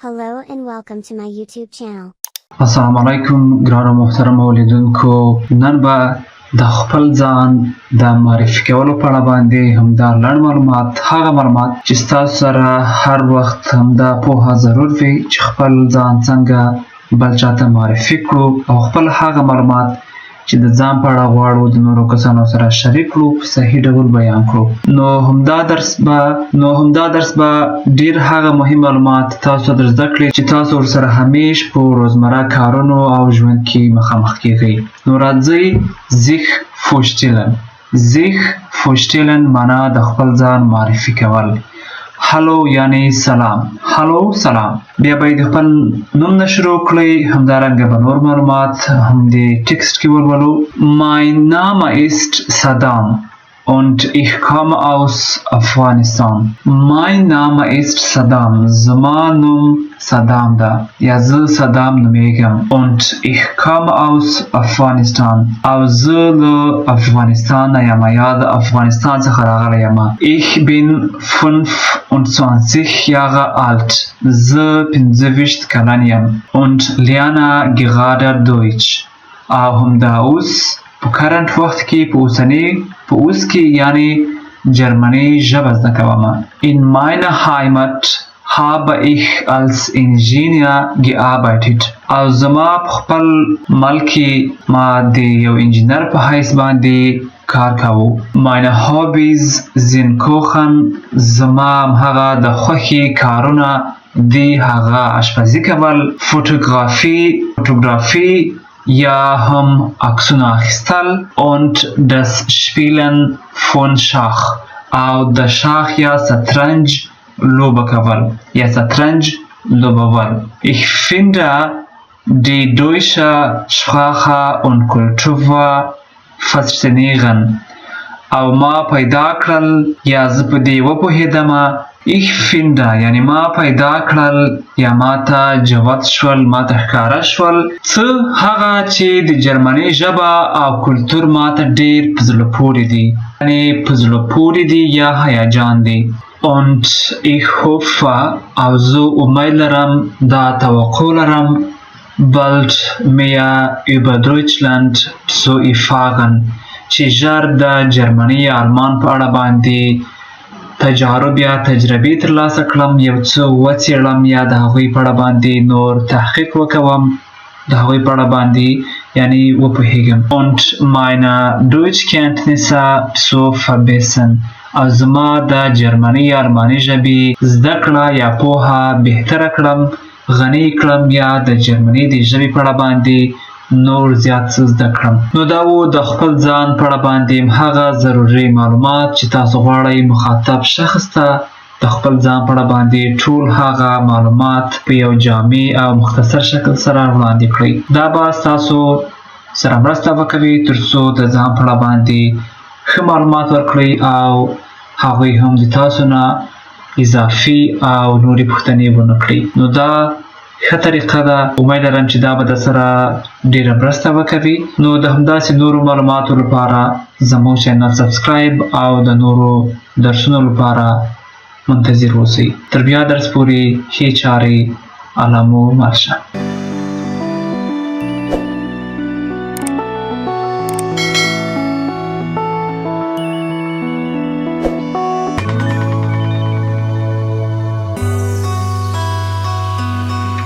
Hello and welcome to my YouTube channel. السلام علیکم ګرانو محترم اولیدونکو. نن به د خپل ځان د معرفي کولو په اړه باندې همدا لنډ معلومات، هغه معلومات چې ستاسو سره هر وخت همدا پوهه ضرور وي چې خپل ځان څنګه بل چاته معرفي کړو او خپل هغه معلومات چې د ځان په اړه غواړو د نورو کسانو سره شریک کړو په صحیح ډول بیان کړو. نو همدا درس به ډیر هغه مهم معلومات تاسو در زده کړئ چې تاسو ورسره همیش په روزمره کارونو او ژوند کې مخامخ کیږئ. نو راځئ Sich Vorstellen. Sich Vorstellen معنا د خپل ځان معرفي کول. هلو یعنی سلام. هلو سلام. بیا باید خپل نوم نه شروع کړئ، همدارنګه به نور معلومات هم د ټکسټ کې ولولو. Mein Name ist Saddam und ich komme aus Afghanistan. Mein Name ist Saddam. زما نوم صدام ده یا زه صدام نومیږم. Und ich komme aus Afghanistan. او زه له افغانستان یم یا د افغانستان څخه راغلی یم. Ich bin 25 Jahre alt. زه 25 کلن یم. Und lerne gerade Deutsch. او همدا اوس په کرنټ وخت کې په اوس کې یعنی جرمني ژبه زده کوم. In meiner Heimat habe ich als Ingenieur gearbeitet. او زما په خپل ملک ما د یو انجینر په حیث باندې کار کاوه. Meine Hobbys sind Kochen. زما هغه د خوښې کارونه دی هغه آشپزي کول، فوټوګرافي یا هم عکسونه اخیستل. Und das Spielen von Schach. او د شاخ یا شطرنج لوبه کول یا شطرنج لوبول. Ich finde die deutsche Sprache und Kultur faszinierend. او ما پیدا کړل یا زه په دې وپوهېدم. Ich finde یعنی ما پیدا کړل یا ما ته جوت شول، ما ته ښکاره شول څه هغه چې د جرمني ژبه او کلتور ما ته ډېر په زړه پورې دي، یعنې په زړه پورې دي یا هیجان دي. Und ich hoffe او زه امید لرم دا توقع لرم bald mehr über Deutschland zu erfahren چې ژر د جرمني یا آلمان په اړه باندې تجارب یا تجربې ترلاسه کړم، یو څه وڅېړم یا د هغوی په اړه باندې نور تحقیق وکوم، د هغوی په اړه باندې یعنی وپوهېږم. Und meine Deutschkenntnisse zu verbessern. او زما د جرمني یا آلماني ژبې زده کړه یا پوهه بهتره کړم، غني کړم یا د جرمني د ژبې په اړه باندې نور زیات څه زده کړم. نو دا و د خپل ځان په اړه باندې هغه ضروري معلومات چې تاسو غواړئ مخاطب شخص ته د خپل ځان په اړه باندې ټول هغه معلومات په یو جامع او مختصر شکل سره وړاندې کړئ. دا به ستاسو سره مرسته وکوي تر څو د ځان په اړه باندې ښه معلومات ورکړئ او هغوی هم د تاسو نه اضافي او نورې پوښتنې ونه کړي. نو دا ښه طریقه ده. امید لرم چې دا به در سره ډېره مرسته وکوي. نو د همداسې نورو معلوماتو لپاره زموږ چینل سبسکرایب او د نورو درسونو لپاره منتظر اوسئ. تر بیا درس پورې ښې چارې علمو ماشه.